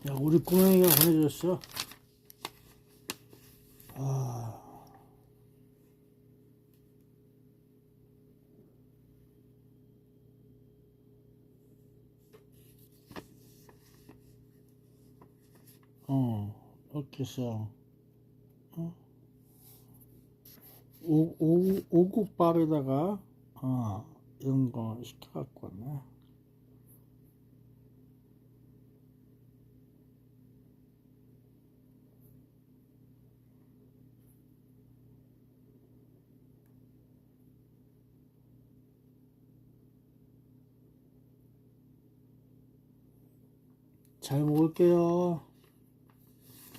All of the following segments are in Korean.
야, 우리 꼬맹이가 보내줬어. 아, 이렇게 해서, 어? 오곡밥에다가, 이런 거 시켜갖고 왔네. 잘 먹을게요.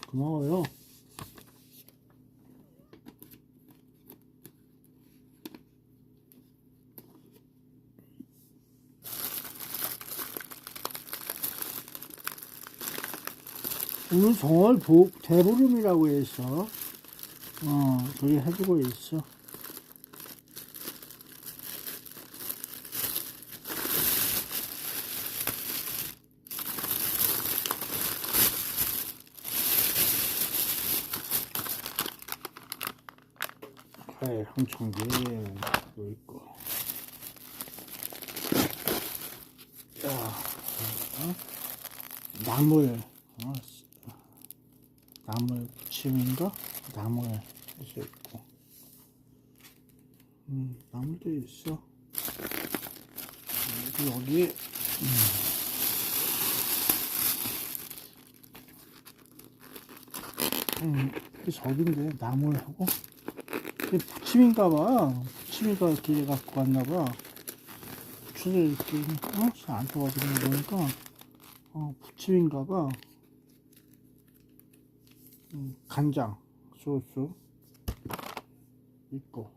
고마워요. 오늘 정월 대보름이라고 해서, 그게 해주고 있어. 그래, 한청기도 있고. 야, 나물, 나물 부침인가? 나물 할수 있고. 나물도 있어. 여기, 이게 저긴데, 나물하고. 이게 부침인가봐. 부침이가 이렇게 갖고 갔나봐. 부침을 이렇게, 잘 안 떠가지고 보니까, 부침인가봐. 간장, 소스 있고.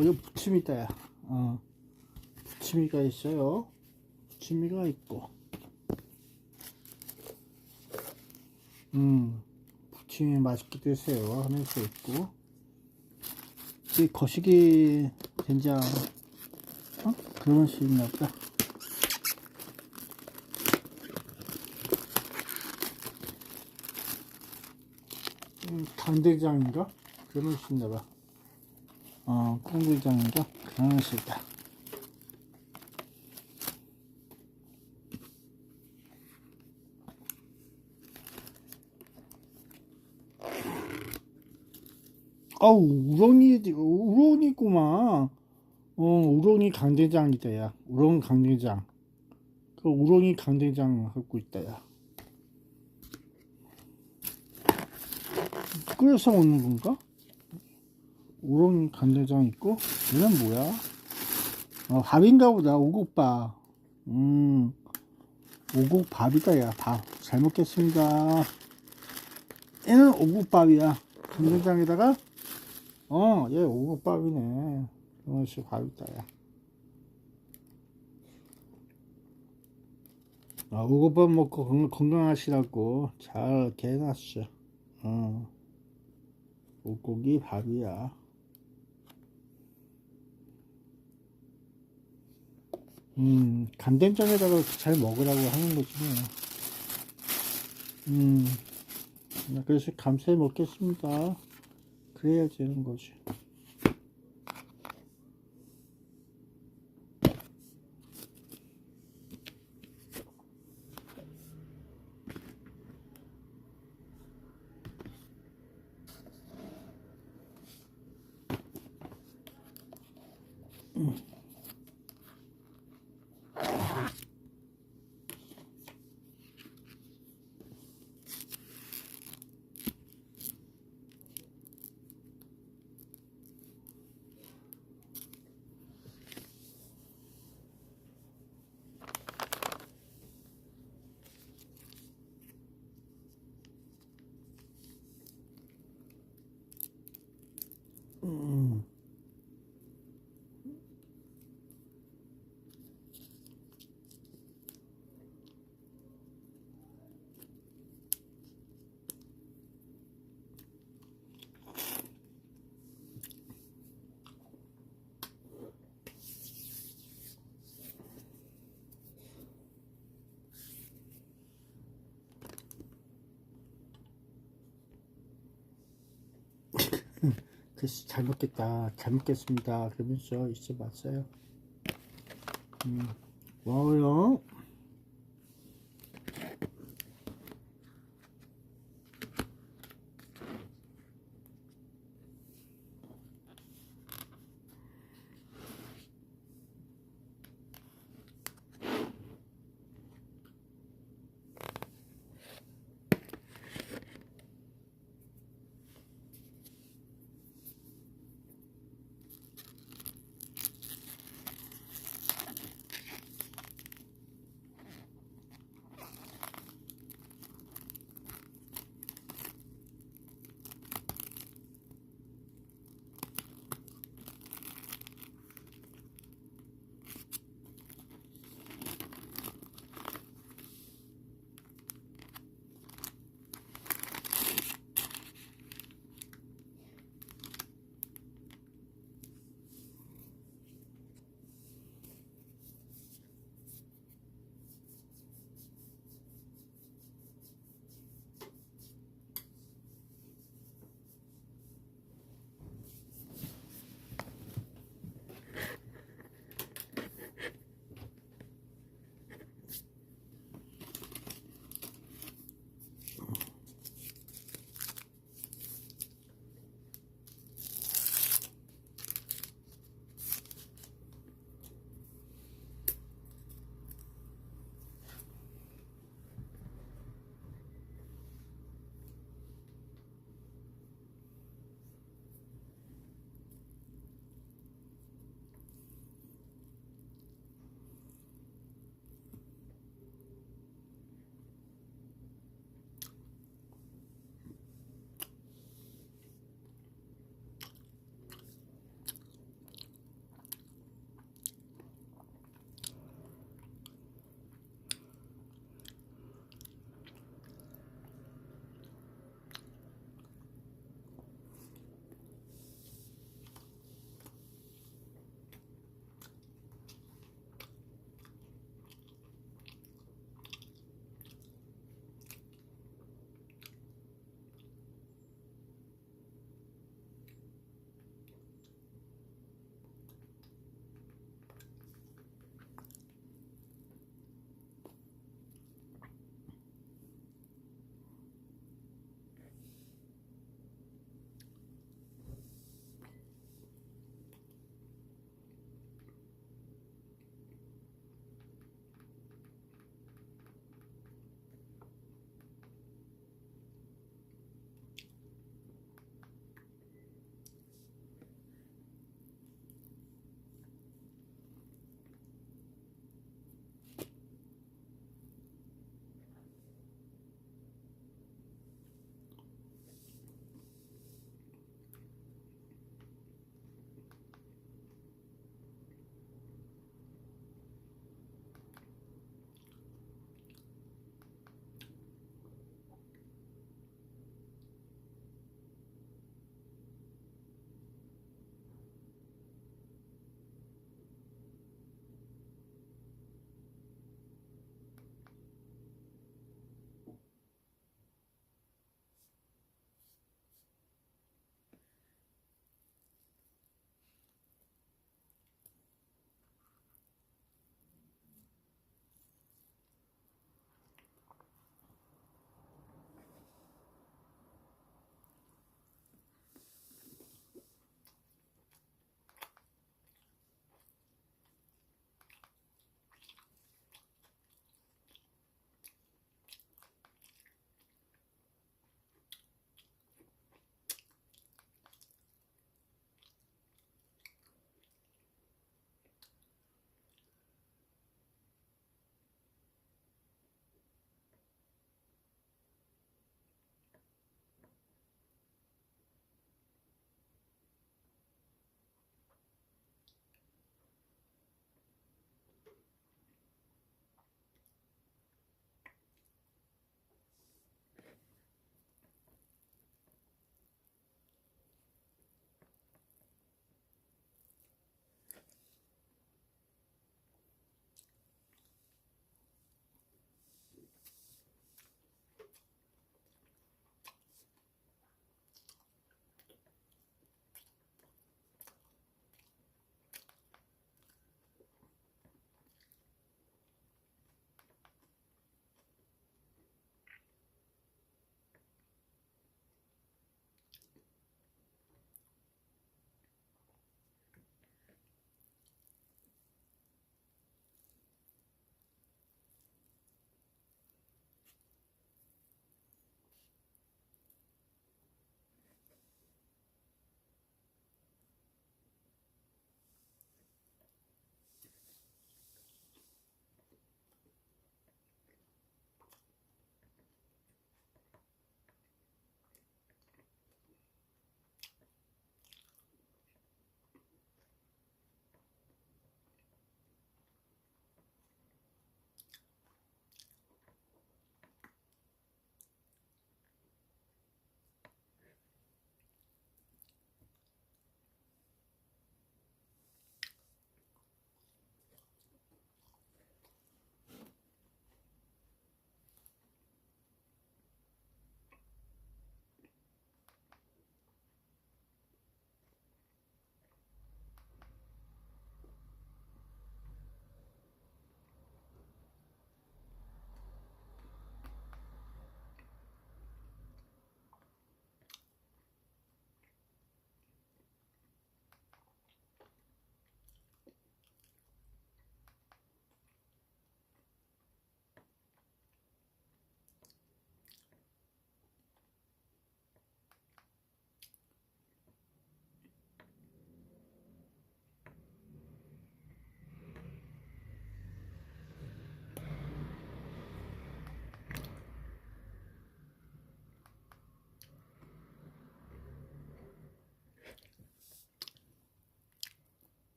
이거 부침이다, 야. 부침이가 있어요. 부침이가 있고. 부침이 맛있게 드세요. 하면서 있고. 이 거시기 된장, 그런 식이 있나 보다. 간대장인가? 그런 식이 있나 봐. 콩대장인가? 그런 식이다. 우렁이구만. 우렁이 강대장이다, 야. 우렁 강대장. 그 우렁이 강대장 하고 있다, 야. 끓여서 먹는 건가? 우렁이 강대장 있고, 얘는 뭐야? 밥인가 보다, 오곡밥. 오곡밥이다, 야. 밥. 잘 먹겠습니다. 얘는 오곡밥이야. 강대장에다가, 얘 오곡밥이네. 이것이 밥이다, 야. 오곡밥 먹고 건강하시라고 잘 이렇게 해놨어. 오곡이 밥이야. 간된장에다가 잘 먹으라고 하는 거지 뭐. 그래서 감사히 먹겠습니다. 그래야 되는 거지. 글쎄 잘 먹겠다 잘 먹겠습니다 그러면서 있어봤어요. 고마워요.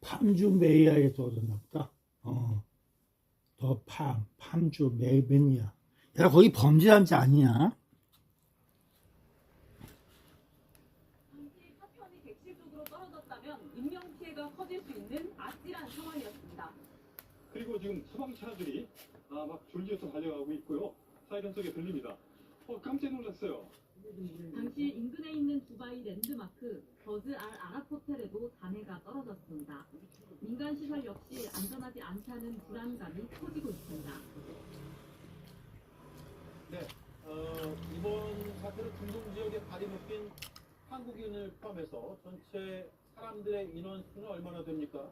팜주 메이아에 떨어졌나 보다. 더 팜주 메이야. 야, 거기 범죄단지 아니냐? 당시 파편이 객실 쪽으로 떨어졌다면 인명 피해가 커질 수 있는 아찔한 상황이었습니다. 그리고 지금 소방차들이 막 졸지에서 달려가고 있고요. 사이렌 소리 들립니다. 깜짝 놀랐어요. 당시 인근에 있는 두바이 랜드마크 버즈 알 아랍 호텔에도 잔해가 떨어졌습니다. 민간 시설 역시 안전하지 않다는 불안감이 커지고 있습니다. 네, 이번 사태로 중동 지역에 발이 묶인 한국인을 포함해서 전체 사람들의 인원수는 얼마나 됩니까?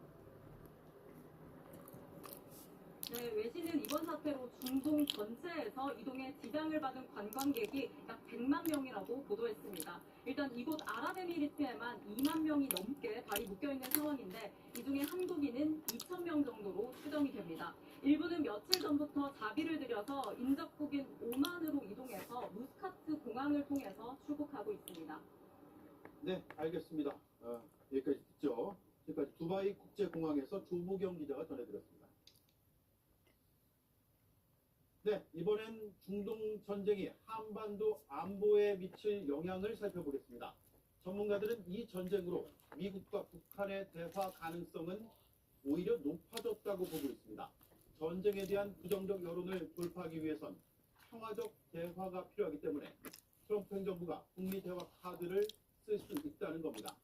네, 외신은 이번 사태로 중동 전체에서 이동에 지장을 받은 관광객이 약 100만 명이라고 보도했습니다. 일단 이곳 아랍에미리트에만 2만 명이 넘게 발이 묶여있는 상황인데 이 중에 한국인은 2천 명 정도로 추정이 됩니다. 일부는 며칠 전부터 자비를 들여서 인접국인 오만으로 이동해서 무스카트 공항을 통해서 출국하고 있습니다. 네, 알겠습니다. 여기까지 듣죠. 지금까지 두바이 국제공항에서 조보경 기자가 전해드렸습니다. 네, 이번엔 중동 전쟁이 한반도 안보에 미칠 영향을 살펴보겠습니다. 전문가들은 이 전쟁으로 미국과 북한의 대화 가능성은 오히려 높아졌다고 보고 있습니다. 전쟁에 대한 부정적 여론을 돌파하기 위해선 평화적 대화가 필요하기 때문에 트럼프 행정부가 북미 대화 카드를 쓸 수 있다는 겁니다.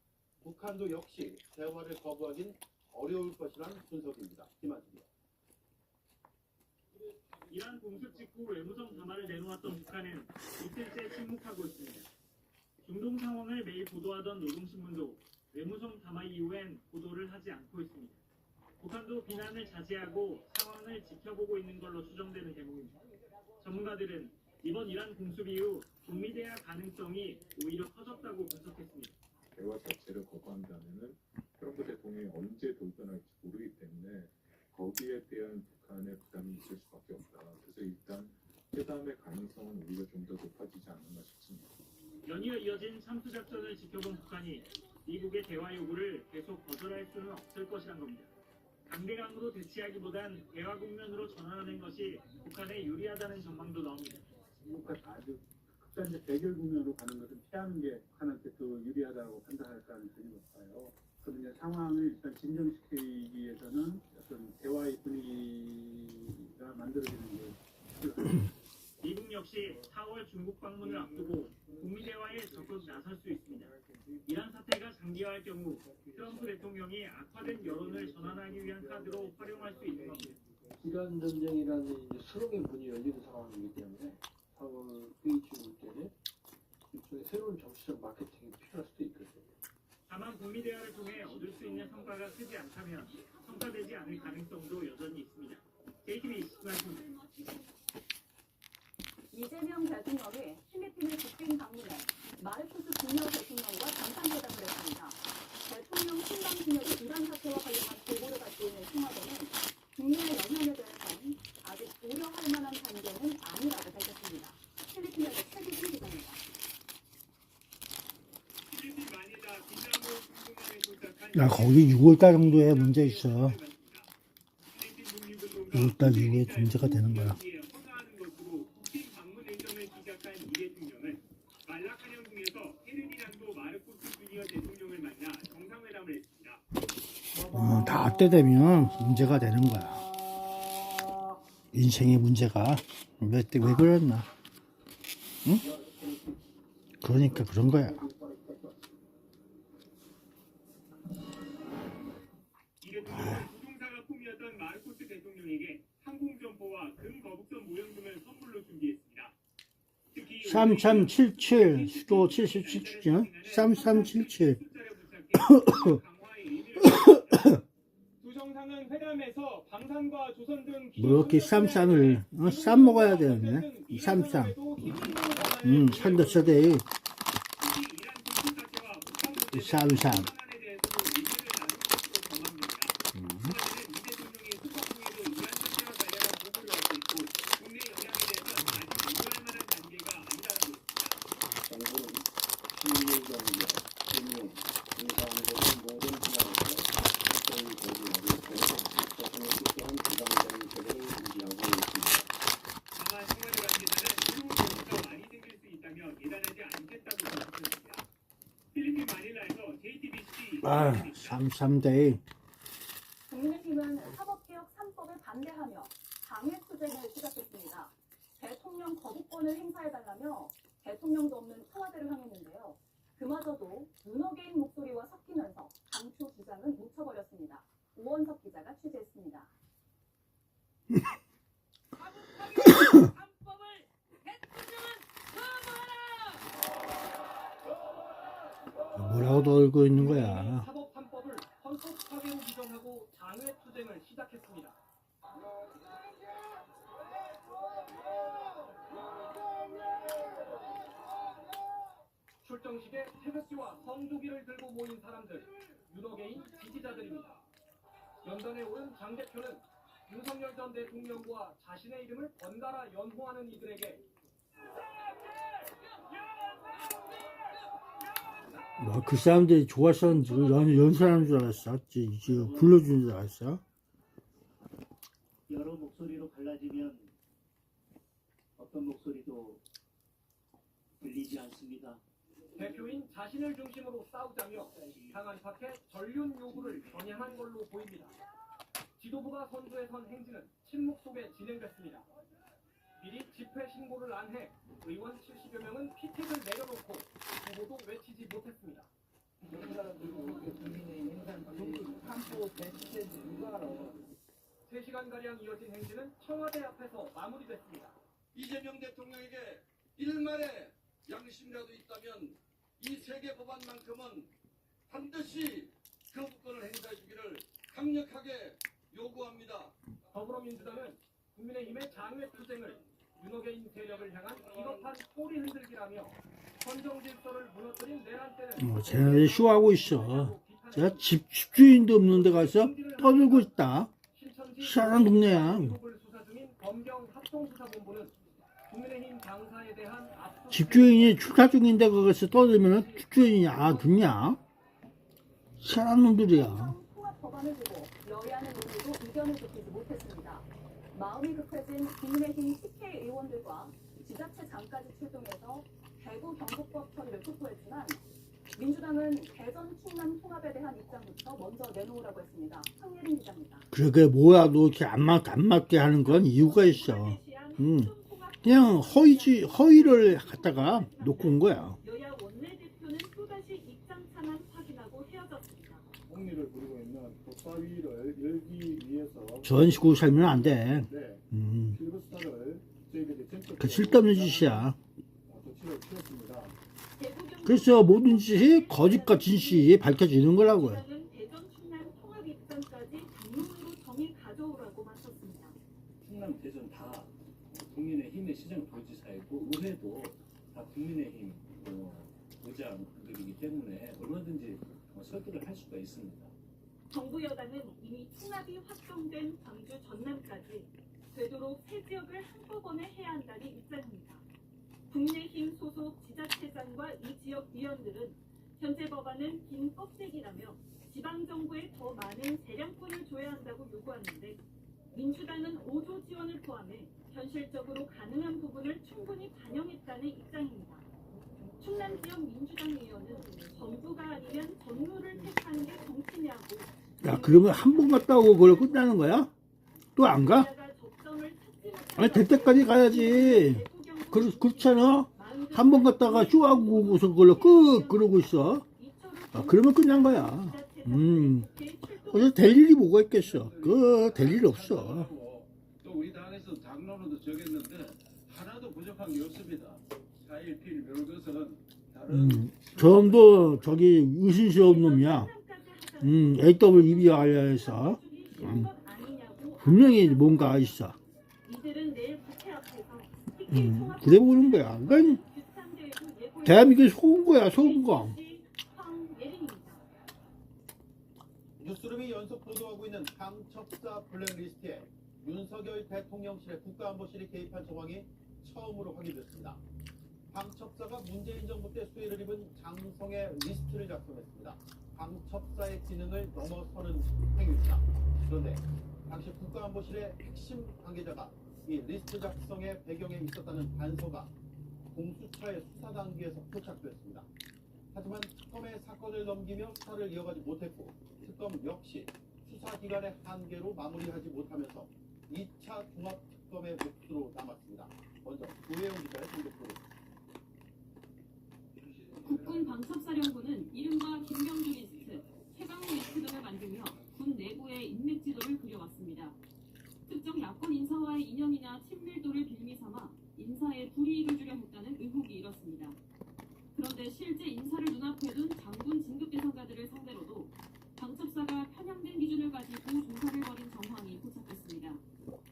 북한도 역시 대화를 거부하긴 어려울 것이란 분석입니다. 김한수입니다. 이란 공습 직후 외무성 담화를 내놓았던 북한은 이틀째 침묵하고 있습니다. 중동 상황을 매일 보도하던 노동신문도 외무성 담화 이후엔 보도를 하지 않고 있습니다. 북한도 비난을 자제하고 상황을 지켜보고 있는 걸로 추정되는 대목입니다. 전문가들은 이번 이란 공습 이후 북미 대화 가능성이 오히려 커졌다고 분석했습니다. 대화 자체를 거부한다면은 트럼프 대통령이 언제 돌변할지 모르기 때문에 거기에 대한 북한의 부담이 있을 수밖에 없다. 그래서 일단 회담의 가능성은 오히려 좀 더 높아지지 않았나 싶습니다. 연이어 이어진 참수작전을 지켜본 북한이 미국의 대화 요구를 계속 거절할 수는 없을 것이란 겁니다. 강대강으로 대치하기보단 대화 국면으로 전환하는 것이 북한에 유리하다는 전망도 나옵니다. 미국과 아주 극단적 대결 국면으로 가는 것은 피하는 게 북한한테 더 유리하다고 판단할 가능성이 높아요. 그러면 상황을 일단 진정시키기 위해서는 어떤 대화의 분위기가 만들어지는 게 필요합니다. 미국 역시 4월 중국 방문을 앞두고 북미 대화에 적극 나설 수 있습니다. 이란 사태가 장기화할 경우 트럼프 대통령이 악화된 여론을 전환하기 위한 카드로 활용할 수 있는 겁니다. 이란 전쟁이라는 이제 수렁의 문이 열리는 상황이기 때문에 4월 페이지 올 때는 일종의 새로운 정치적 마케팅이 필요할 수도 있거든요. 다만 북미 대화를 통해 얻을 수 있는 성과가 크지 않다면 성사되지 않을 가능성도 여전히 있습니다. JTBC 김한수입니다. 이재명 대통령이 필리핀을 국빈 방문해 마르코스 주니어 대통령과 정상회담을 했습니다. 대통령 신당 신역이 이란 사태와 관련한 보고를 받고 있는 청와대는 국민의 영향에 대해서는 아직 우려할 만한 단계는 아니라고 밝혔습니다. 필리핀에서 최규진 기자입니다. 필리핀 마닐라 비자모 중공항에 도착한 야, 거기 6월달 정도에 문제 있어. 6월달 이후에 문제가 되는 거야. 허가하는 것으로 국빈 방문 일정을 시작한 이 대통령은 말라카냥 중에서 헤르디난도 마르코스 주니어 대통령을 만나 정상회담을 했습니다. 다 때 되면 문제가 되는 거야. 인생의 문제가 왜 그랬나? 응? 그러니까 그런 거야. 이 대통령은 부동사가 꿈이었던 마르코스 대통령에게 항공점포와 금거북선 모형 등을 선물로 준비했습니다. 특히 3377 수도 77주년 3377 두 정상은 회담에서 방산과 조선 등 뭐 이렇게 쌈을 쌈 먹어야 되는데 쌈 산도 써대 쌈 정부는 시민의 경제, 금융, 인상적인 모든 분야에서 아, 3대 국민의힘은 사법개혁 3법을 반대하며 장외투쟁을 시작했습니다. 대통령 거부권을 행사해달라며 대통령도 없는 청와대를 향했는데요. 그마저도 윤호개인 목소리와 섞이면서 당초 주장은 묻혀버렸습니다. 오원석 기자가 취재했습니다. 뭐라고 떨고 있는 거야. 사법 3법을 헌법 파괴로 규정하고 장외 투쟁을 시작했습니다. 출정식에 태극기와 성조기를 들고 모인 사람들, 윤호개인 지지자들입니다. 연단에 오른 장 대표는 윤석열 전 대통령과 자신의 이름을 번갈아 연호하는 이들에게 뭐 그 사람들이 좋았었는지 연설하는 줄 알았어. 지금 불러주는 줄 알았어. 여러 목소리로 갈라지면 어떤 목소리도 들리지 않습니다. 대표인 자신을 중심으로 싸우자며 강한 파케 전륜 요구를 겨냥한 걸로 보입니다. 지도부가 선두에 선 행진은 침묵 속에 진행됐습니다. 미리 집회 신고를 안 해 의원 70여 명은 피켓을 내려놓고 후보도 외치지 못했습니다. 3시간가량 이어진 행진은 청와대 앞에서 마무리됐습니다. 이재명 대통령에게 일말의 양심이라도 있다면 이 세계 법안만큼은 반드시 거부권을 행사해 주기를 강력하게 요구합니다. 더불어민주당은 국민의힘의 장외 투쟁을 윤호개인 세력을 향한 비겁한 꼬리 흔들기라며 헌정 질서를 무너뜨린 내란 때는 쟤네들 쇼하고 있어. 제가 집주인도 없는 데 가서 떠들고 있다. 희한한 동네야. 수사 중인 검경 합동수사본부는 국민의힘 당사에 대한 집주인이 출타 중인데 거기서 떠들면 집주인이 듣냐? 희한한 놈들이야. 통합 법안을 두고 여야는 오늘도 의견을 좁히지 못했습니다. 마음이 급해진 국민의힘 TK 의원들과 지자체장까지 출동해서 대구 경북법 처리를 촉구했지만 민주당은 대전 충남 통합에 대한 입장부터 먼저 내놓으라고 했습니다. 황예린 기자입니다. 그게 뭐야, 너 이렇게 안 맞게 하는 건 이유가 있어. 그냥 허위를 갖다가 놓고 온 거야. 여야 원내대표는 또다시 입장 차만 확인하고 헤어졌습니다. 홍리를 부리고 있는 법사위를 열기 위해서 저런 식으로 살면 안 돼. 필리버스터를 저희들이 그 쓸데없는 짓이야. 조치를 취했습니다. 그래서 모든 짓이 거짓과 진실이 밝혀지는 거라고요. 대전 충남 통합 입장까지 당론으로 정의 가져오라고 맞섰습니다. 충남 대전 다 국민의힘의 시장도지사이고 의회도 다 국민의힘 의장들이기 때문에 얼마든지 설득을 할 수가 있습니다. 정부 여당은 이미 통합이 확정된 광주 전남까지 되도록 새 지역을 한꺼번에 해야 한다는 입장입니다. 국민의힘 소속 지자체장과 이 지역 위원들은 현재 법안은 긴 껍데기라며 지방정부에 더 많은 재량권을 줘야 한다고 요구하는데 민주당은 5조 지원을 포함해 현실적으로 가능한 부분을 충분히 반영했다는 입장입니다. 충남 지역 민주당 의원은 정부가 아니면 전무를 택하는 게 정치냐고. 야, 그러면 한 번 갔다 오고 그걸 끝나는 거야? 또 안 가? 아니, 될 때까지 가야지. 그렇잖아? 한 번 갔다가 쇼하고 오고서 그걸로 그러고 있어. 그러면 끝난 거야. 그래서 될 일이 뭐가 있겠어. 될 일 없어. 또 우리 당에서 당론으로도 정했는데 하나도 부족한 게 없습니다. 4.1필 이런 것은 다른 저놈도 의심스러운 놈이야. AWEBR에서 분명히 뭔가 있어. 그래 보는 거야. 그러니까 대한민국이 속은 거야, 속은 거. 뉴스룸이 연속 보도하고 있는 방첩사 블랙리스트에 윤석열 대통령실의 국가안보실이 개입한 정황이 처음으로 확인됐습니다. 방첩사가 문재인 정부 때 수혜를 입은 장성의 리스트를 작성했습니다. 방첩사의 기능을 넘어서는 행위입니다. 그런데 당시 국가안보실의 핵심 관계자가 이 리스트 작성의 배경에 있었다는 단서가 공수처의 수사 단계에서 포착됐습니다. 하지만 특검에 사건을 넘기며 수사를 이어가지 못했고 특검 역시 수사기관의 한계로 마무리하지 못하면서 2차 종합특검의 몫으로 남았습니다. 먼저 조혜영 기자의 공격 보도입니다. 국군 방첩사령부는 이른바 김경주 리스트, 최강호 리스트 등을 만들며 군 내부의 인맥 지도를 그려왔습니다. 특정 야권 인사와의 인연이나 친밀도를 빌미 삼아 인사에 불이익을 주려 했다는 의혹이 일었습니다. 그런데 실제 인사를 눈앞에 둔 장군 진급 대상자들을 상대로도 방첩사가 편향된 기준을 가지고 조사를 벌인 정황이 포착됐습니다.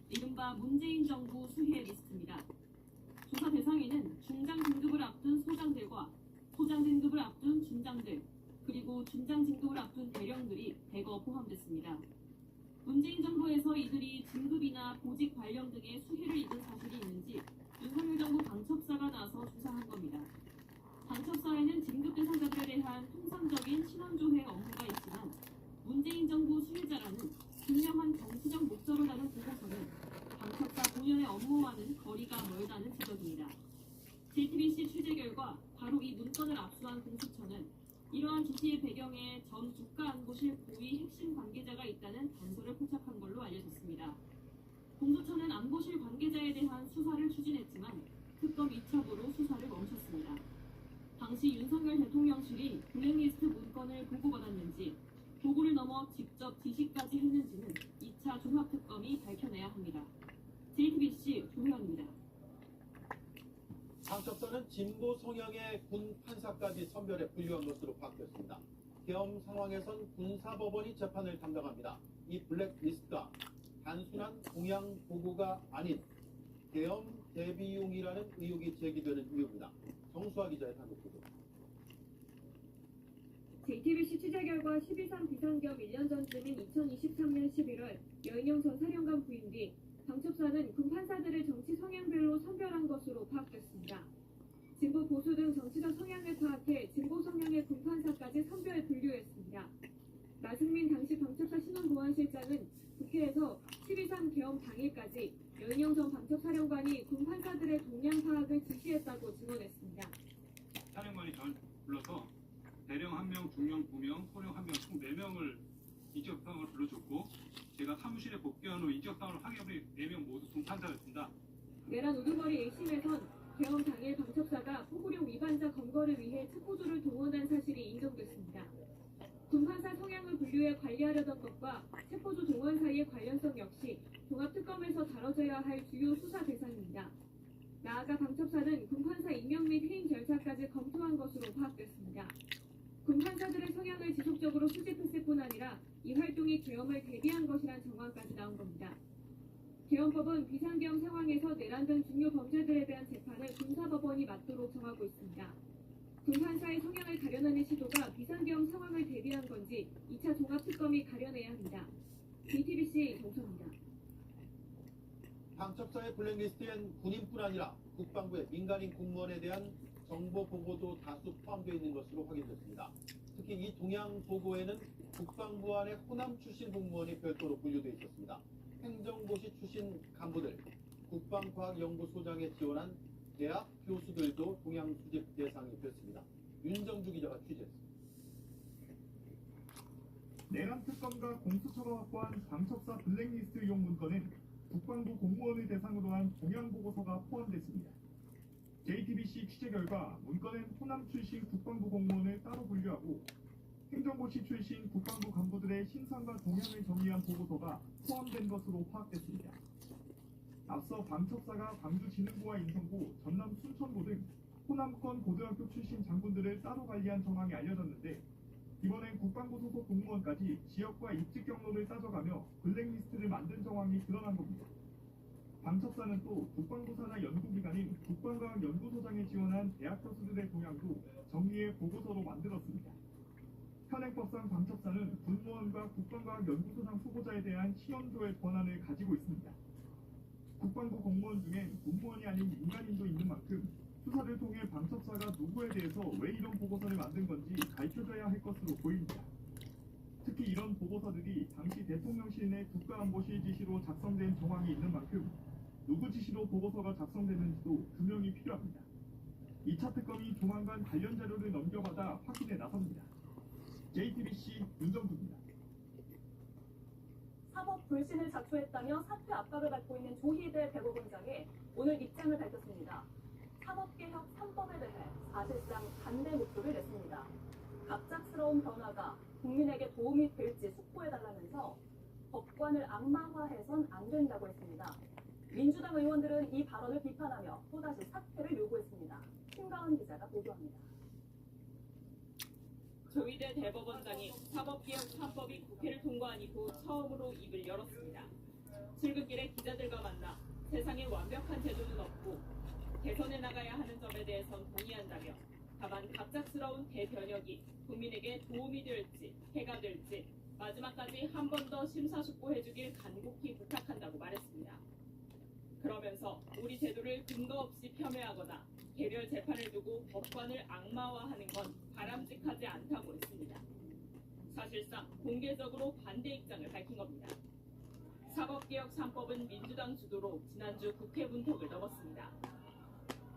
이른바 문재인 정부 수혜 리스트입니다. 조사 대상에는 중장 진급을 앞둔 소장들과 소장 진급을 앞둔 준장들, 그리고 준장 진급을 앞둔 대령들이 대거 포함됐습니다. 문재인 정부에서 이들이 진급이나 보직 발령 등의 수혜를 입은 사실이 있는지 윤석열 정부 방첩사가 나서 조사한 겁니다. 방첩사에는 진급 대상자들에 대한 통상적인 신원조회 업무가 있지만 문재인 정부 수혜자라는 분명한 정치적 목적을 다룬 보고서는 방첩사 본연의 업무와는 거리가 멀다는 지적입니다. JTBC 취재 결과 바로 이 문건을 압수한 공수처는 이러한 지시의 배경에 전 국가안보실 고위 핵심 관계자가 있다는 단서를 포착한 걸로 알려졌습니다. 공수처는 안보실 관계자에 대한 수사를 추진했지만 특검 2차부로 수사를 멈췄습니다. 당시 윤석열 대통령실이 블랙리스트 문건을 보고받았는지 보고를 넘어 직접 지시까지 했는지는 2차 종합특검이 밝혀내야 합니다. JTBC 조혜연입니다. 방첩사는 진보 성향의 군 판사까지 선별해 분류한 것으로 바뀌었습니다. 계엄 상황에선 군사법원이 재판을 담당합니다. 이 블랙리스트가 단순한 동향 보고가 아닌 계엄 대비용이라는 의혹이 제기되는 이유입니다. 정수아 기자의 단독 보도. JTBC 취재 결과 12.3 비상겸 1년 전쯤인 2023년 11월 여인영 전 사령관 부임 뒤 방첩사는 군 판사들을 정치 성향별로 선별한 것으로 파악됐습니다. 진보 보수 등 정치적 성향을 파악해 진보 성향의 군 판사까지 선별 분류했습니다. 나승민 당시 방첩사 신원보안실장은 국회에서 12.3 계엄 당일까지 여인영 전 방첩사령관이 군 판사들의 동향 파악을 지시했다고 증언했습니다. 사령관이 절 불러서 대령 1명, 중령 2명, 소령 1명, 총 4명을 인적사항을 불러줬고 제가 사무실에 복귀한 후 인적사항을 확인해 4명 모두 동판사였습니다. 내란 우두머리 1심에선 계엄 당일 방첩사가 포고령 위반자 검거를 위해 체포조를 동원한 사실이 인정됐습니다. 군판사 성향을 분류해 관리하려던 것과 체포조 동원 사이의 관련성 역시 종합특검에서 다뤄져야 할 주요 수사 대상입니다. 나아가 방첩사는 군판사 임명 및 해임 절차까지 검토한 것으로 파악됐습니다. 군판사들의 성향을 지속적으로 수집했을 뿐 아니라 이 활동이 계엄을 대비한 것이란 정황까지 나온 겁니다. 계엄법은 비상계엄 상황에서 내란 등 중요 범죄들에 대한 재판을 군사법원이 맡도록 정하고 있습니다. 군판사의 성향을 가려내는 시도가 비상계엄 상황을 대비한 건지 2차 종합특검이 가려내야 합니다. JTBC 정선입니다. 방첩사의 블랙리스트엔 군인뿐 아니라 국방부의 민간인 공무원에 대한 정보 보고도 다수 포함되어 있는 것으로 확인됐습니다. 특히 이 동향 보고에는 국방부 안의 호남 출신 공무원이 별도로 분류되어 있었습니다. 행정고시 출신 간부들, 국방과학연구소장에 지원한 대학 교수들도 동향 수집 대상이 됐습니다. 윤정주 기자가 취재했습니다. 내란 특검과 공수처가 확보한 방첩사 블랙리스트용 문건은 국방부 공무원을 대상으로 한 동향 보고서가 포함됐습니다. JTBC 취재 결과 문건엔 호남 출신 국방부 공무원을 따로 분류하고 행정고시 출신 국방부 간부들의 신상과 동향을 정리한 보고서가 포함된 것으로 파악됐습니다. 앞서 방첩사가 광주진흥부와 인천부, 전남 순천고 등 호남권 고등학교 출신 장군들을 따로 관리한 정황이 알려졌는데 이번엔 국방부 소속 공무원까지 지역과 입직 경로를 따져가며 블랙리스트를 만든 정황이 드러난 겁니다. 방첩사는 또 국방부 산하 연구기관인 국방과학연구소장에 지원한 대학 교수들의 동향도 정리해 보고서로 만들었습니다. 현행법상 방첩사는 군무원과 국방과학연구소장 후보자에 대한 시험조회 권한을 가지고 있습니다. 국방부 공무원 중엔 군무원이 아닌 민간인도 있는 만큼 수사를 통해 방첩사가 누구에 대해서 왜 이런 보고서를 만든 건지 밝혀져야 할 것으로 보입니다. 특히 이런 보고서들이 당시 대통령실 내 국가안보실 지시로 작성된 정황이 있는 만큼 누구 지시로 보고서가 작성됐는지도 규명이 필요합니다. 2차 특검이 조만간 관련 자료를 넘겨받아 확인에 나섭니다. JTBC 윤정수입니다. 사법 불신을 자초했다며 사퇴 압박을 받고 있는 조희대 대법원장이 오늘 입장을 밝혔습니다. 사법개혁 3법에 대해 사실상 반대 목소리를 냈습니다. 갑작스러운 변화가 국민에게 도움이 될지 숙고해달라면서 법관을 악마화해선 안 된다고 했습니다. 민주당 의원들은 이 발언을 비판하며 또다시 사퇴를 요구했습니다. 신가은 기자가 보도합니다. 조희대 대법원장이 사법개혁 3법이 국회를 통과한 이후 처음으로 입을 열었습니다. 출근길에 기자들과 만나 세상에 완벽한 제도는 없고 개선해 나가야 하는 점에 대해선 동의한다며 다만 갑작스러운 대변혁이 국민에게 도움이 될지 해가 될지 마지막까지 한 번 더 심사숙고해주길 간곡히 부탁한다고 말했습니다. 그러면서 우리 제도를 근거 없이 폄훼하거나 개별 재판을 두고 법관을 악마화하는 건 바람직하지 않다고 했습니다. 사실상 공개적으로 반대 입장을 밝힌 겁니다. 사법개혁 3법은 민주당 주도로 지난주 국회 문턱을 넘었습니다.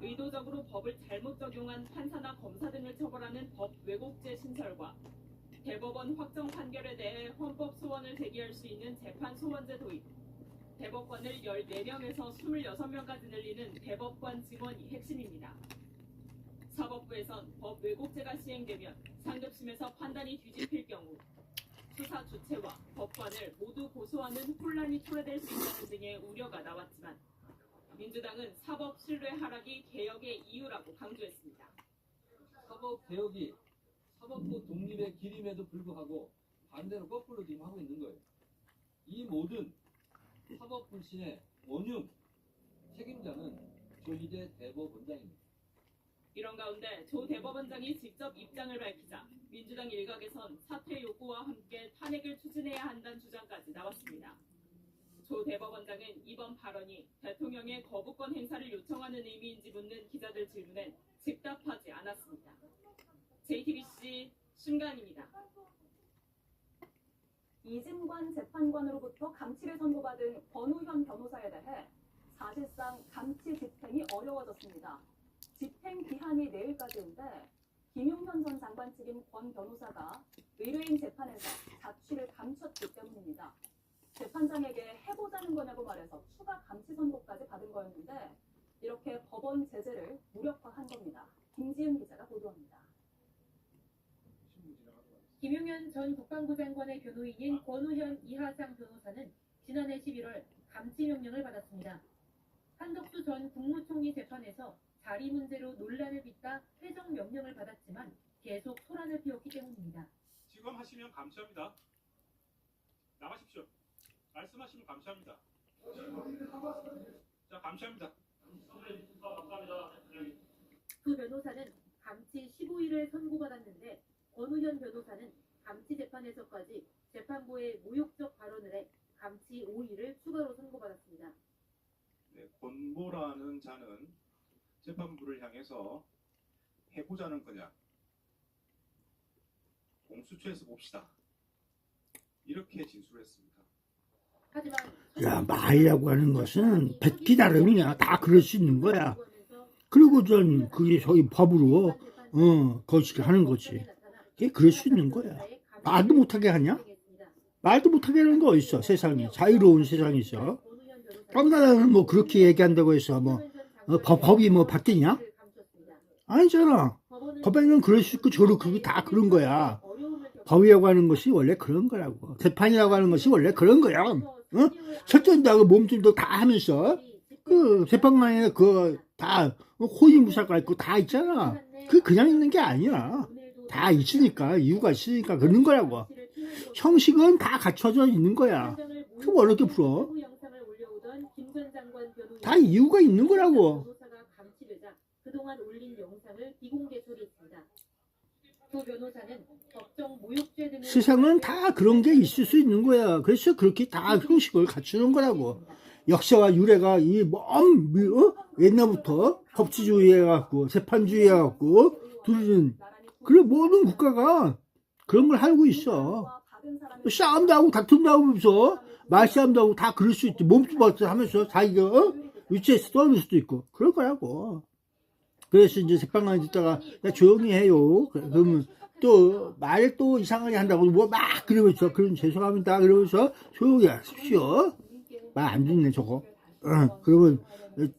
의도적으로 법을 잘못 적용한 판사나 검사 등을 처벌하는 법 왜곡죄 신설과 대법원 확정 판결에 대해 헌법 소원을 제기할 수 있는 재판 소원제 도입, 대법관을 14명에서 26명까지 늘리는 대법관 증원이 핵심입니다. 사법부에선 법 왜곡죄가 시행되면 상급심에서 판단이 뒤집힐 경우 수사 주체와 법관을 모두 고소하는 혼란이 초래될 수 있다는 등의 우려가 나왔지만 민주당은 사법 신뢰 하락이 개혁의 이유라고 강조했습니다. 사법개혁이 사법부 독립의 길임에도 불구하고 반대로 거꾸로 지금 하고 있는 거예요. 이 모든 사법 불신의 원흉 책임자는 조희대 대법원장입니다. 이런 가운데 조 대법원장이 직접 입장을 밝히자 민주당 일각에선 사퇴 요구와 함께 탄핵을 추진해야 한다는 주장까지 나왔습니다. 조 대법원장은 이번 발언이 대통령의 거부권 행사를 요청하는 의미인지 묻는 기자들 질문엔 즉답하지 않았습니다. JTBC 신가은입니다. 이진관 재판관으로부터 감치를 선고받은 권우현 변호사에 대해 사실상 감치 집행이 어려워졌습니다. 집행 기한이 내일까지인데 김용현 전 장관 측인 권 변호사가 의뢰인 재판에서 자취를 감췄기 때문입니다. 재판장에게 해보자는 거냐고 말해서 추가 감치 선고까지 받은 거였는데 이렇게 법원 제재를 무력화한 겁니다. 김지은 기자가 보도합니다. 김용현 전 국방부 장관의 변호인인 권우현 이하상 변호사는 지난해 11월 감치 명령을 받았습니다. 한덕수 전 국무총리 재판에서 자리 문제로 논란을 빚다 회정 명령을 받았지만 계속 소란을 피웠기 때문입니다. 지금 하시면 감사합니다. 나가십시오. 말씀하시면 감사합니다. 자, 감사합니다. 두 변호사는 감치 15일을 선고받았는데 권우현 변호사는 감치 재판에서까지 재판부의 모욕적 발언을 해 감치 5일을 추가로 선고받았습니다. 네, 권고라는 자는 재판부를 향해서 해보자는 거냐, 공수처에서 봅시다, 이렇게 진술했습니다. 하지만 야, 말이라고 하는 것은 백기 나름이냐, 다 그럴 수 있는 거야. 그리고 전 그게 저희 법으로 거시기 하는 거지. 그게 그럴 수 있는 거야. 말도 못하게 하냐? 말도 못하게 하는 거 어딨어, 세상에. 자유로운 세상에서. 나는 뭐 그렇게 얘기한다고 해서 뭐 법이 뭐 바뀌냐? 아니잖아. 법에는 그럴 수 있고 저렇게 다 그런 거야. 법이라고 하는 것이 원래 그런 거라고. 재판이라고 하는 것이 원래 그런 거야. 철저히 하고 몸들도 다 하면서 그 재판관에 그 다 호위무사가 있고 다 있잖아. 그 그냥 있는 게 아니야. 다 있으니까, 이유가 있으니까 그러는 거라고. 형식은 다 갖춰져 있는 거야. 그럼 어렵게 풀어? 다 이유가 있는 거라고. 그동안 올린 영상을 비공개 처리했습니다. 두 변호사는 법정 모욕죄 등을 세상은 다 그런 게 있을 수 있는 거야. 그래서 그렇게 다 형식을 갖추는 거라고. 역사와 유래가 옛날부터 법치주의 해갖고 재판주의 해갖고 둘은 그래 모든 국가가 그런 걸 하고 있어. 싸움도 하고 다툼도 하면서 말싸움도 하고 다 그럴 수 있지. 몸뚱아리 하면서 자기가 위치에서 떠오를 수도 있고 그럴 거라고. 그래서 이제 재판관 듣다가 야, 조용히 해요. 그러면 또 말 또 이상하게 한다고 뭐 막 그러면서 그럼 죄송합니다 그러면서 조용히 하십시오. 말 안 듣네 저거. 그러면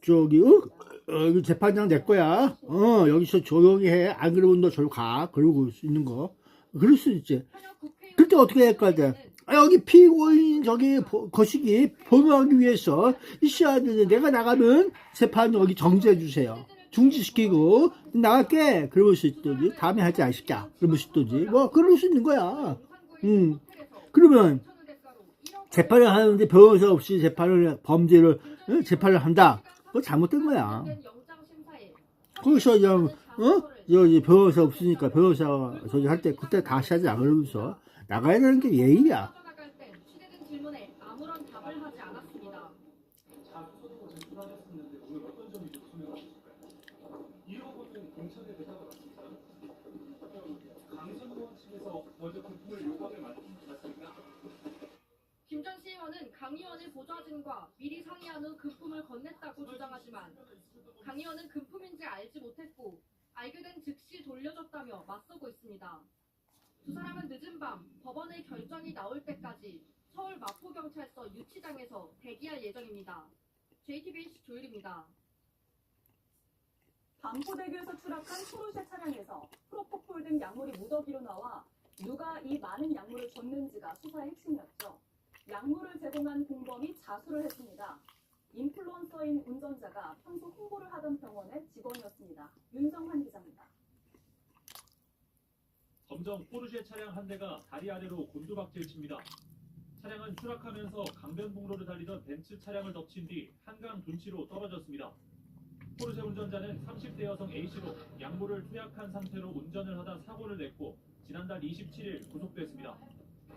저기 이거 재판장 내 거야. 여기서 조용히 해. 안 그러면 너 저리 가. 그러고 있는 거. 그럴 수 있지. 그때 어떻게 할 거야? 여기 피고인 저기 거시기 범하기 위해서 있어야 되는데 내가 나가면 재판 여기 정지해 주세요. 중지시키고 나갈게. 그러면 수 있더지. 다음에 하지 않을까? 그러면 수 있더지. 뭐 그럴 수 있는 거야. 그러면 재판을 하는데 변호사 없이 재판을 범죄를 재판을 한다. 그거 잘못된 거야. 거기서 그냥 여기 변호사 없으니까 변호사 저기 할 때 그때 다시 하지 않으면서 나가야 되는 게 예의야. 취재된 질문에 아무런 답을 하지 않았습니다. 자소서 제출하셨었는데 오늘 어떤 점이 좀 소명하실까요? 이러고는 경찰에 대답을 하십니까? 강선 의원 측에서 먼저 금품을 요구하게 맞습니까? 김 전 시의원은 강 의원의 보좌진과 미리 상의한 후 금품을 건넸다고 주장하지만 강 의원은 금품인지 알지 못했고 알게 된 즉시 돌려줬다며 맞서고 있습니다. 두 사람은 늦은 밤 법원의 결정이 나올 때까지 서울 마포경찰서 유치장에서 대기할 예정입니다. JTBC 조율입니다. 반포대교에서 추락한 포르쉐 차량에서 프로포폴 등 약물이 무더기로 나와 누가 이 많은 약물을 줬는지가 수사의 핵심이었죠. 약물을 제공한 공범이 자수를 했습니다. 인플루언서인 운전자가 평소 홍보를 하던 병원의 직원이었습니다. 윤정환 기자입니다. 검정 포르쉐 차량 한 대가 다리 아래로 곤두박질 칩니다. 차량은 추락하면서 강변북로를 달리던 벤츠 차량을 덮친 뒤 한강 둔치로 떨어졌습니다. 포르쉐 운전자는 30대 여성 A씨로 약물을 투약한 상태로 운전을 하다 사고를 냈고 지난달 27일 구속됐습니다.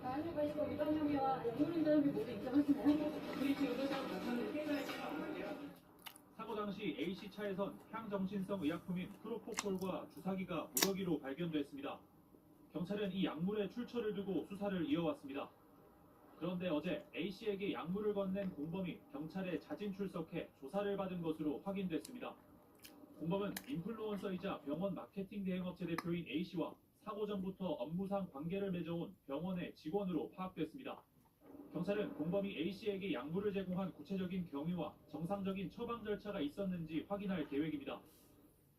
가해과실과 위반 혐의와 약물 운전 혐의 모두 인정하시나요? 사고 당시 A씨 차에선 향정신성 의약품인 프로포폴과 주사기가 무더기로 발견됐습니다. 경찰은 이 약물의 출처를 두고 수사를 이어왔습니다. 그런데 어제 A씨에게 약물을 건넨 공범이 경찰에 자진 출석해 조사를 받은 것으로 확인됐습니다. 공범은 인플루언서이자 병원 마케팅 대행업체 대표인 A씨와 사고 전부터 업무상 관계를 맺어온 병원의 직원으로 파악됐습니다. 경찰은 공범이 A씨에게 약물을 제공한 구체적인 경위와 정상적인 처방 절차가 있었는지 확인할 계획입니다.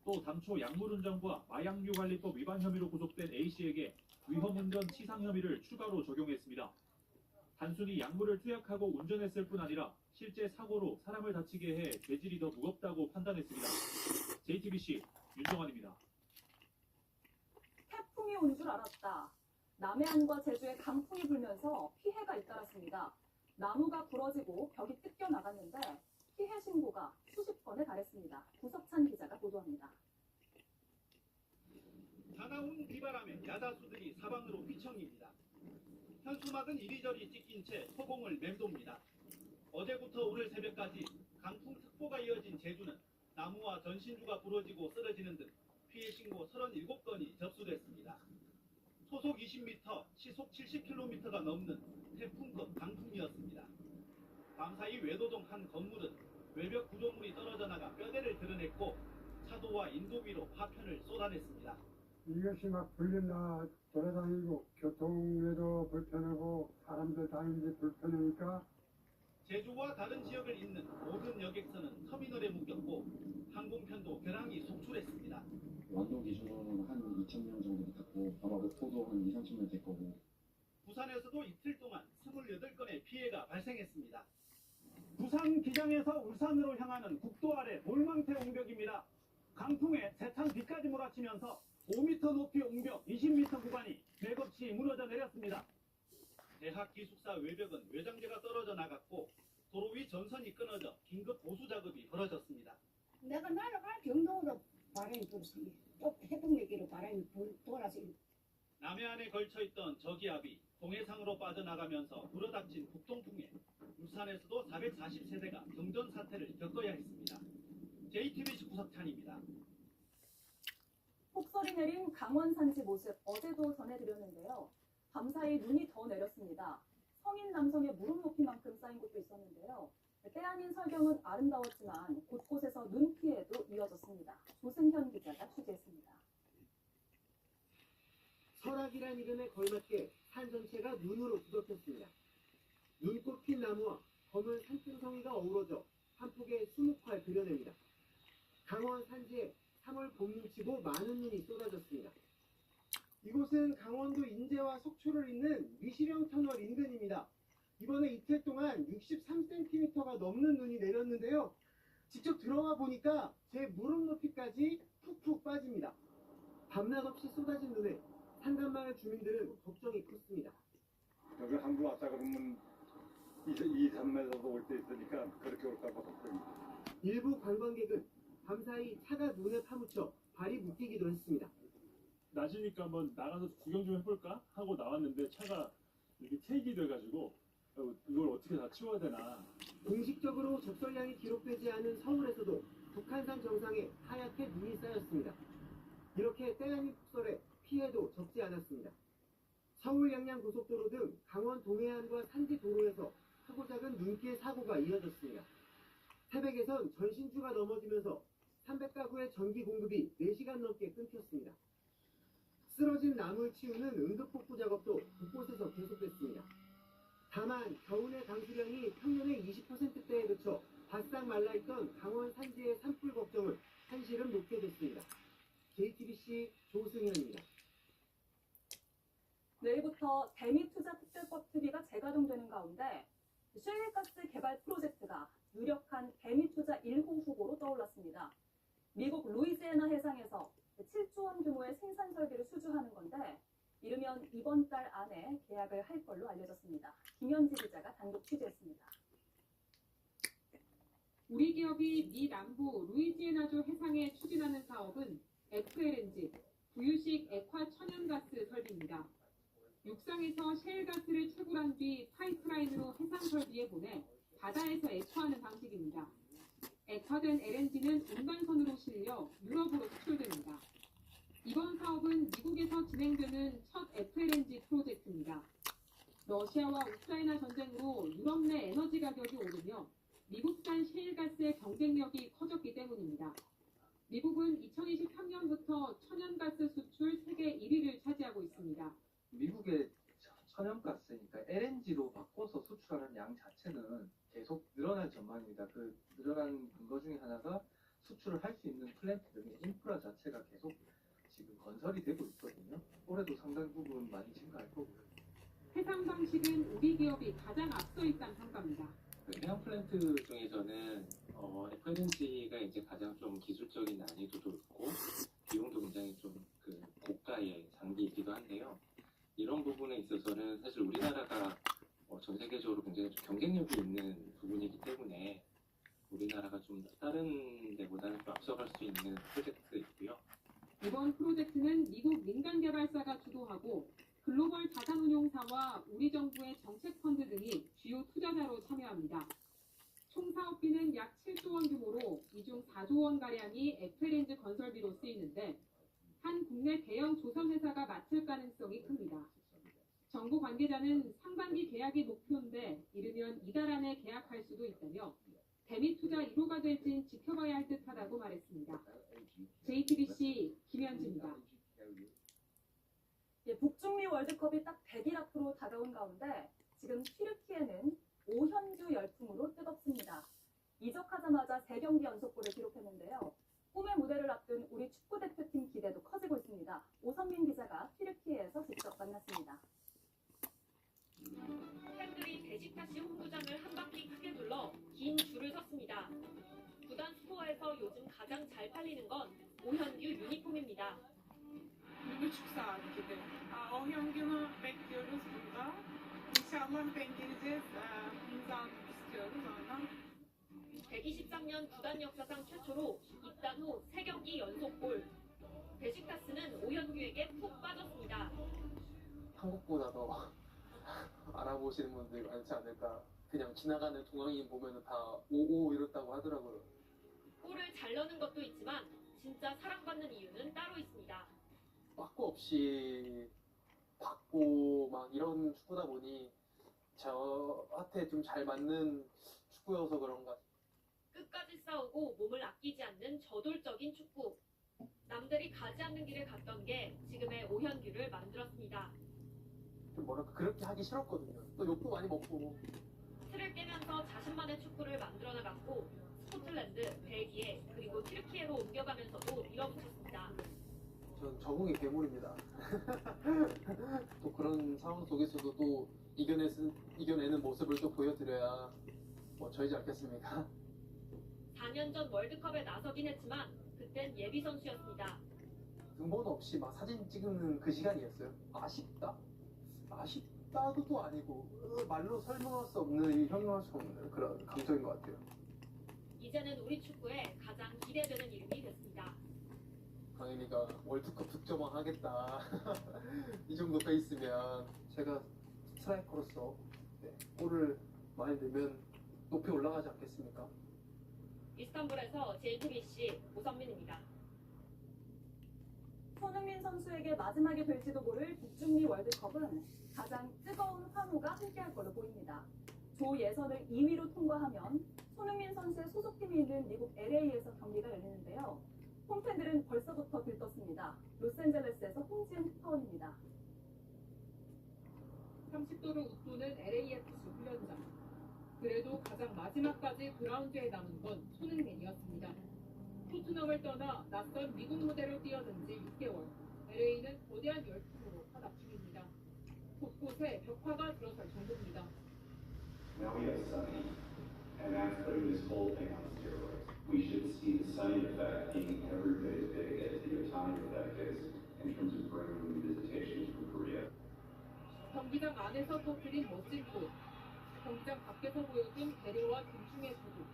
또 당초 약물운전과 마약류관리법 위반 혐의로 구속된 A씨에게 위험운전 치상 혐의를 추가로 적용했습니다. 단순히 약물을 투약하고 운전했을 뿐 아니라 실제 사고로 사람을 다치게 해 죄질이 더 무겁다고 판단했습니다. JTBC 윤정환입니다. 태풍이 온 줄 알았다. 남해안과 제주에 강풍이 불면서 피해가 잇따랐습니다. 나무가 부러지고 벽이 뜯겨 나갔는데 피해 신고가 수십 건에 달했습니다. 구석찬 기자가 보도합니다. 다나온 비바람에 야자수들이 사방으로 휘청입니다. 현수막은 이리저리 찢긴 채 소봉을 맴돕니다. 어제부터 오늘 새벽까지 강풍특보가 이어진 제주는 나무와 전신주가 부러지고 쓰러지는 등 피해 신고 37건이 접수됐습니다. 소속 20m, 시속 70km가 넘는 태풍급 강풍이었습니다. 밤사이 외도동 한 건물은 외벽 구조물이 떨어져 나가 뼈대를 드러냈고 차도와 인도 위로 파편을 쏟아냈습니다. 이것이 막 불린다 돌아다니고 교통에도 불편하고 사람들 다니는데 불편하니까 제주와 다른 지역을 잇는 모든 여객선은 터미널에 묶였고 항공편도 벼랑이 속출했습니다. 완도 기준으로는 한 2,000명 정도 됐고 아마 목포도 한 2, 3,000명 될 거고. 부산에서도 이틀 동안 28건의 피해가 발생했습니다. 부산 기장에서 울산으로 향하는 국도 아래 몰망태 옹벽입니다. 강풍에 세찬 비까지 몰아치면서 5m 높이 옹벽 20m 구간이 맥없이 무너져 내렸습니다. 대학 기숙사 외벽은 외장재가 떨어져 나갔고 도로 위 전선이 끊어져 긴급 보수 작업이 벌어졌습니다. 내가 날아갈 경로로 바람이 불었습니다. 또 해풍내기로 바람이 돌아서 남해안에 걸쳐있던 저기압이 동해상으로 빠져나가면서 불어닥친 북동풍에 울산에서도 440세대가 정전 사태를 겪어야 했습니다. JTBC 구석찬입니다. 폭설이 내린 강원 산지 모습 어제도 전해드렸는데요. 밤사이 눈이 더 내렸습니다. 성인 남성의 무릎 높이만큼 쌓인 곳도 있었는데요. 때 아닌 설경은 아름다웠지만 곳곳에서 눈 피해도 이어졌습니다. 조승현 기자. 검은 산등성이가 어우러져 한 폭의 수묵화를 그려냅니다. 강원 산지에 3월 봄눈치고 많은 눈이 쏟아졌습니다. 이곳은 강원도 인제와 속초를 잇는 위시령 터널 인근입니다. 이번에 이틀 동안 63cm가 넘는 눈이 내렸는데요. 직접 들어가 보니까 제 무릎 높이까지 푹푹 빠집니다. 밤낮 없이 쏟아진 눈에 산간마을 주민들은 걱정이 컸습니다. 여기 함부로 왔다 그러면 2-3m도 올 때 있으니까 그렇게 올까 봐 걱정입니다. 일부 관광객은 밤사이 차가 눈에 파묻혀 발이 묶이기도 했습니다. 낮이니까 한번 나가서 구경 좀 해볼까 하고 나왔는데 차가 이렇게 퇴익이 돼가지고 이걸 어떻게 다 치워야 되나. 공식적으로 적설량이 기록되지 않은 서울에서도 북한산 정상에 하얗게 눈이 쌓였습니다. 이렇게 때 아닌 폭설에 피해도 적지 않았습니다. 서울 양양 고속도로 등 강원 동해안과 산지 도로에서 크고 작은 눈길 사고가 이어졌습니다. 태백에선 전신주가 넘어지면서 300가구의 전기 공급이 4시간 넘게 끊겼습니다. 쓰러진 나무를 치우는 응급복구 작업도 곳곳에서 계속됐습니다. 다만 겨울의 강수량이 평년의 20%대에 그쳐 바싹 말라있던 강원 산지의 산불 걱정은 한시름 놓게 됐습니다. JTBC 조승현입니다. 내일부터 대미투자특별법 특위가 재가동되는 가운데 셰일가스 개발 프로젝트가 유력한 대미투자 1호 후보로 떠올랐습니다. 미국 루이지애나 해상에서 7조 원 규모의 생산 설비를 수주하는 건데 이르면 이번 달 안에 계약을 할 걸로 알려졌습니다. 김현지 기자가 단독 취재했습니다. 우리 기업이 미 남부 루이지애나주 해상에 추진하는 사업은 FLNG, 부유식 액화 천연가스 설비입니다. 육상에서 셰일가스를 채굴한 뒤 파이프라인으로 해상 설비에 보내 바다에서 액화하는 방식입니다. 액화된 LNG는 운반선으로 실려 유럽으로 수출됩니다. 이번 사업은 미국에서 진행되는 첫 FLNG 프로젝트입니다. 러시아와 우크라이나 전쟁으로 유럽 내 에너지 가격이 오르며 미국산 셰일가스의 경쟁력이 커졌기 때문입니다. 미국은 2023년부터 천연가스 수출 세계 1위를 차지하고 있습니다. 미국의 천연가스니까 LNG로 바꿔서 수출하는 양 자체는 계속 늘어날 전망입니다. 그 늘어난 근거 중에 하나가 수출을 할 수 있는 플랜트 등의 인프라 자체가 계속 지금 건설이 되고 있거든요. 올해도 상당 부분 많이 증가할 거고요. 해상 방식은 우리 기업이 가장 앞서 있다는 평가입니다. 해양 플랜트 중에서는 FLNG가 이제 가장 좀 기술적인 난이도도 있고 비용도 굉장히 좀 그 고가의 장비이기도 한데요. 이런 부분에 있어서는 사실 우리나라가 전 세계적으로 굉장히 좀 경쟁력이 있는 부분이기 때문에 우리나라가 좀 다른 데보다는 좀 앞서갈 수 있는 프로젝트이고요. 이번 프로젝트는 미국 민간 개발사가 주도하고 글로벌 자산운용사와 우리 정부의 정책펀드 등이 주요 투자자로 참여합니다. 총 사업비는 약 7조 원 규모로 이 중 4조 원가량이 FLNG 건설비로 쓰이는데 한 국내 대형 조선회사가 맡을 가능성이 큽니다. 정부 관계자는 상반기 계약이 목표인데 이르면 이달 안에 계약할 수도 있다며 대미투자 1호가 될진 지켜봐야 할 듯하다고 말했습니다. JTBC 김현지입니다. 북중미 월드컵이 딱 100일 앞으로 다가온 가운데 지금 튀르키예는 오현규 열풍으로 뜨겁습니다. 이적하자마자 3경기 연속골을 기록했는데요. 꿈의 무대를 앞둔 우리 축구대표팀 기대도 커지고 있습니다. 오선민 기자가 튀르키예에서 직접 만났습니다. 팬들이 베시타시 홈구장을 한 바퀴 크게 둘러 긴 줄을 섰습니다. 구단 스토어에서 요즘 가장 잘 팔리는 건 오현규 유니폼입니다. Bunu çok saatlidir. O yöngünü bekliyoruz burada. İnşallah denk geleceğiz. İmza istiyoruz oradan. 123년 구단 역사상 최초로 입단 후 3경기 연속골. 베식타스는 오현규에게 푹 빠졌습니다. 한국보다 더 알아보시는 분들이 많지 않을까. 그냥 지나가는 동양인 보면은 다 오오 이렇다고 하더라고요. 골을 잘 넣는 것도 있지만 진짜 사랑받는 이유는 따로 있습니다. 빠꾸 없이 받고 막 이런 축구다 보니 저한테 좀 잘 맞는 축구여서 그런가. 끝까지 싸우고 몸을 아끼지 않는 저돌적인 축구. 남들이 가지 않는 길을 갔던 게 지금의 오현규를 만들었습니다. 좀 뭐랄까 그렇게 하기 싫었거든요. 또 욕도 많이 먹고. 틀을 깨면서 자신만의 축구를 만들어 나갔고 스코틀랜드, 벨기에, 그리고 튀르키예로 옮겨가면서도 밀어붙였습니다. 전 적응의 괴물입니다. 또 그런 상황 속에서도 또 이겨내는 모습을 또 보여드려야 뭐 저희지 않겠습니까? 4년 전 월드컵에 나서긴 했지만 그땐 예비 선수였습니다. 등번호 없이 막 사진 찍는 그 시간이었어요. 아쉽다? 아쉽다도 아니고 말로 설명할 수 없는, 형용할 수 없는 그런 감정인 것 같아요. 이제는 우리 축구에 가장 기대되는 이름이 됐습니다. 강현이가 월드컵 득점왕 하겠다. 이 정도 페이스면 제가 스트라이커로서 골을 많이 넣으면 높이 올라가지 않겠습니까? 이스탄불에서 JTBC 오선민입니다. 손흥민 선수에게 마지막이 될지도 모를 북중미 월드컵은 가장 뜨거운 환호가 함께할 걸로 보입니다. 조 예선을 2위로 통과하면 손흥민 선수의 소속팀이 있는 미국 LA에서 경기가 열리는데요. 홈팬들은 벌써부터 들떴습니다. 로스앤젤레스에서 홍지은 특파원입니다. 30도를 웃도는 LAFC 훈련장. 그래도 가장 마지막까지 그라운드에 남은 건 손흥민이었습니다. 토트넘을 떠나 낯선 미국 무대로 뛰어든 지 6개월. LA는 거대한 열풍으로 화답 중입니다. 곳곳에 벽화가 들어설 정도입니다. Now we have Sunny, and that's putting this whole thing on steroids. We should see the Sunny effect being every bit as big as the Otani effect is in terms of bringing visitations from Korea. 경기장 안에서 터뜨린 멋진 꽃, 경기장 밖에서 보여준 배려와 존중의 구도.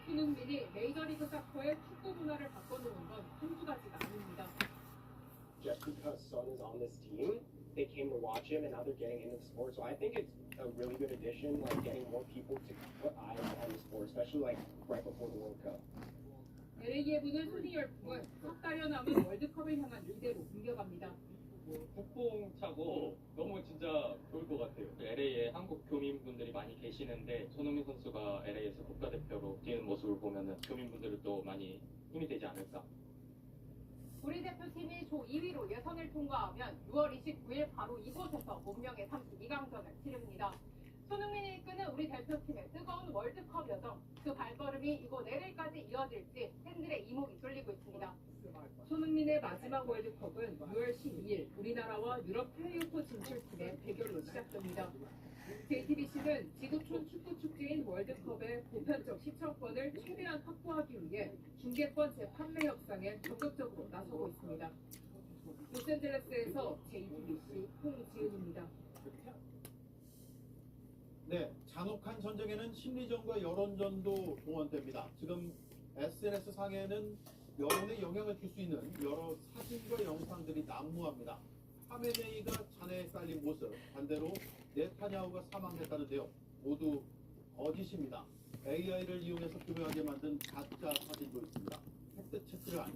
손흥민이 메이저리그 사커의 축구 문화를 바꿔놓은 건 한두 가지가 아닙니다. Just because Son is on this team, they came to watch him, and now they're getting into the sport. So I think it's a really good addition, like getting more people to put eyes on the sport, especially like right before the World Cup. LA에 부는 순위 열풍은 석 달여 남은 월드컵을 향한 리대로 옮겨갑니다. 폭풍차고 너무 진짜 좋을 것 같아요. LA에 한국 교민분들이 많이 계시는데 손흥민 선수가 LA에서 국가대표로 뛰는 모습을 보면은 교민분들도 많이 힘이 되지 않을까. 우리 대표팀이 조 2위로 예선을 통과하면 6월 29일 바로 이곳에서 운명의 32강전을 치릅니다. 손흥민이 이끄는 우리 대표팀의 뜨거운 월드컵 여정, 그 발걸음이 이곳 LA까지 이어질지 팬들의 이목이 쏠리고 있습니다. 손흥민의 마지막 월드컵은 6월 12일 우리나라와 유럽 플레이오프 진출팀의 대결로 시작됩니다. JTBC는 지구촌 축구 축제인 월드컵의 보편적 시청권을 최대한 확보하기 위해 중계권 재판매 협상에 적극적으로 나서고 있습니다. 로스앤젤레스에서 JTBC 홍지은입니다. 네, 잔혹한 전쟁에는 심리전과 여론전도 동원됩니다. 지금 SNS 상에는 여론에 영향을 줄 수 있는 여러 사진과 영상들이 난무합니다. 하메네이가 잔해에 깔린 모습, 반대로 네타냐후가 사망했다는데요. 모두 거짓입니다. AI를 이용해서 교묘하게 만든 가짜 사진도 있습니다. 팩트 체크를 한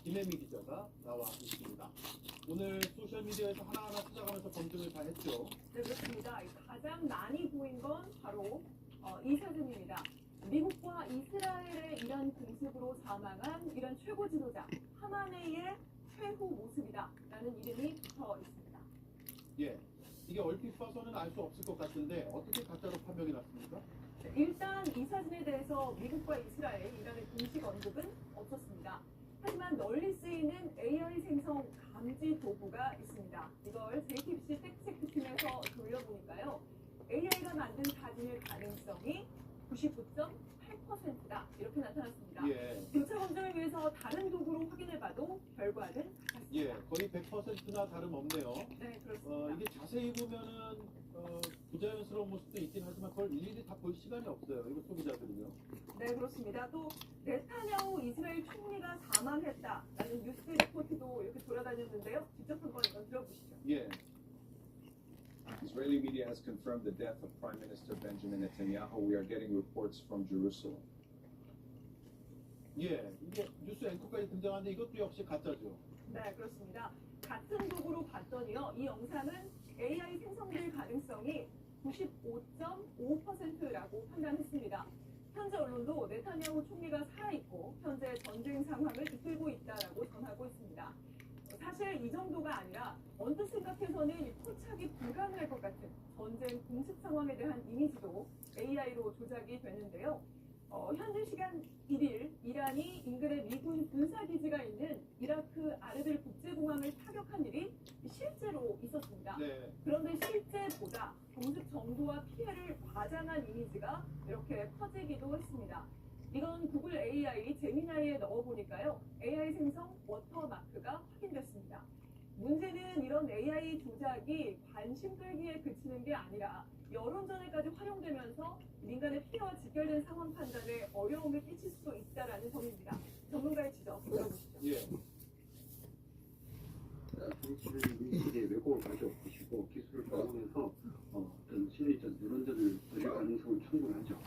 김혜미 기자가 나와 있습니다. 오늘 소셜미디어에서 하나하나 찾아가면서 검증을 다 했죠. 네, 그렇습니다. 가장 많이 보인 건 바로 이 사진입니다. 미국과 이스라엘의 이란 공습으로 사망한 이란 최고 지도자 하마네이의 최후 모습이다 라는 이름이 붙어 있습니다. 예, 이게 얼핏 봐서는 알 수 없을 것 같은데 어떻게 가짜로 판명이 났습니까? 일단 이 사진에 대해서 미국과 이스라엘, 이란의 공식 언급은 없었습니다. 하지만 널리 쓰이는 AI 생성 감지 도구가 있습니다. 이걸 JTBC 팩트체크팀에서 돌려보니까요. AI가 만든 사진의 가능성이 99.8%다 이렇게 나타났습니다. 예. 교차 검증을 위해서 다른 도구로 확인해봐도 결과는 같습니다. 예, 거의 100%나 다름없네요. 네, 그렇습니다. 이게 자세히 보면은 부자연스러운 모습도 있긴 하지만 그걸 일일이 다 볼 시간이 없어요. 이거 소비자들은요. 네, 그렇습니다. 또 네타냐후 이스라엘 총리가 사망했다라는 뉴스 리포트도 이렇게 돌아다녔는데요. 직접 한번 이건 들어보시죠. 예. Israeli media has confirmed the death of Prime Minister Benjamin Netanyahu. We are getting reports from Jerusalem. 예, 이게 뉴스 앵커까지 등장하는데 이것도 역시 가짜죠. 네, 그렇습니다. 같은 도구로 봤더니요, 이 영상은 AI 생성될 가능성이 95.5%라고 판단했습니다. 현재 언론도 네타냐후 총리가 살아있고 현재 전쟁 상황을 이끌고 있다라고 전하고 있습니다. 사실 이 정도가 아니라 언뜻 생각해서는 포착이 불가능할 것 같은 전쟁 공습 상황에 대한 이미지도 AI로 있는데요. 현지 시간 1일 이란이 인근에 미군 군사기지가 있는 이라크 아르빌 국제공항을 타격한 일이 실제로 있었습니다. 네. 그런데 실제보다 공습 정도와 피해를 과장한 이미지가 이렇게 퍼지기도 했습니다. 이건 구글 AI 제미나이에 넣어보니까요. AI 생성 워터마크가 확인됐습니다. 문제는 이런 AI 조작이 관심 끌기에 그치는 게 아니라 여론전에까지 활용되면서 민간의 피해와 직결된 상황 판단에 어려움을 끼칠 수도 있다라는 점입니다. 전문가의 지적 들어보시죠. 예. 정치를 인식에 왜곡을 가져오시고 기술을 활용해서 어떤 심리전, 여론전을 벌일 가능성은 충분하죠.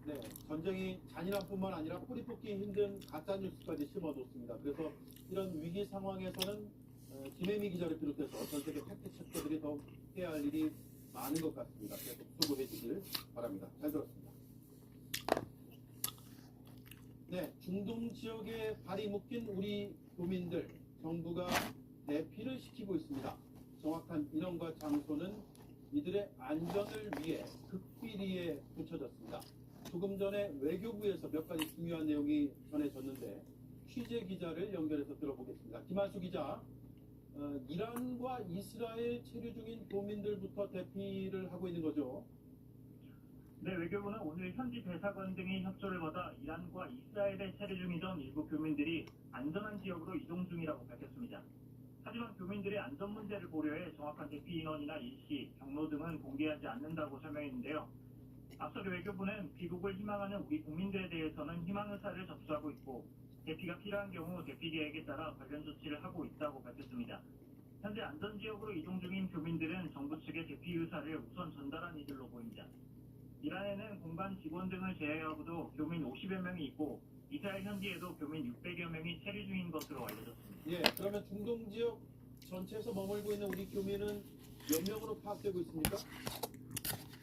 네, 전쟁이 잔인함뿐만 아니라 뿌리 뽑기 힘든 가짜 뉴스까지 심어뒀습니다. 그래서 이런 위기 상황에서는 김혜미 기자를 비롯해서 전 세계 팩트 체커들이 더 해야 할 일이 많은 것 같습니다. 계속 수고해 주길 바랍니다. 잘 들었습니다. 네, 중동 지역에 발이 묶인 우리 교민들, 정부가 대피를 시키고 있습니다. 정확한 인원과 장소는 이들의 안전을 위해 극비리에 붙여졌습니다. 조금 전에 외교부에서 몇 가지 중요한 내용이 전해졌는데 취재 기자를 연결해서 들어보겠습니다. 김한수 기자, 이란과 이스라엘 체류 중인 교민들부터 대피를 하고 있는 거죠? 네, 외교부는 오늘 현지 대사관 등의 협조를 받아 이란과 이스라엘에 체류 중이던 일부 교민들이 안전한 지역으로 이동 중이라고 밝혔습니다. 하지만 교민들의 안전 문제를 고려해 정확한 대피 인원이나 일시, 경로 등은 공개하지 않는다고 설명했는데요. 앞서 외교부는 귀국을 희망하는 우리 국민들에 대해서는 희망 의사를 접수하고 있고 대피가 필요한 경우 대피 계획에 따라 관련 조치를 하고 있다고 밝혔습니다. 현재 안전지역으로 이동 중인 교민들은 정부 측의 대피 의사를 우선 전달한 이들로 보입니다. 이란에는 공관 직원 등을 제외하고도 교민 50여 명이 있고 이스라엘 현지에도 교민 600여 명이 체류 중인 것으로 알려졌습니다. 예, 그러면 중동 지역 전체에서 머물고 있는 우리 교민은 몇 명으로 파악되고 있습니까?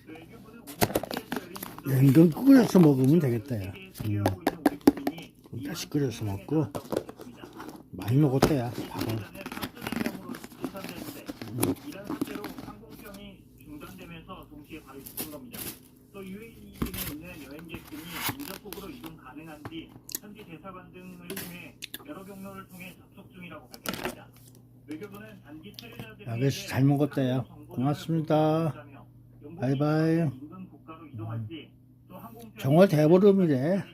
외교부는 오늘 현지에서 열린 냉동 끓여서 먹으면 되겠다. 야. 다시 끓여서 먹고 많이 먹었대야 밥을. 이란 사태로 항공편이 중단되면서 동시에 바로 죽은 겁니다. 또 UAE 등에 있는 여행객들이 인접국으로 이동 가능한 뒤 현지 대사관 등을 통해 여러 경로를 통해 접속 중이라고 밝혔습니다. 외교부는 단기 체류자들에게 아저씨 잘 먹었대요. 고맙습니다. 바이바이. 정월 대보름이래.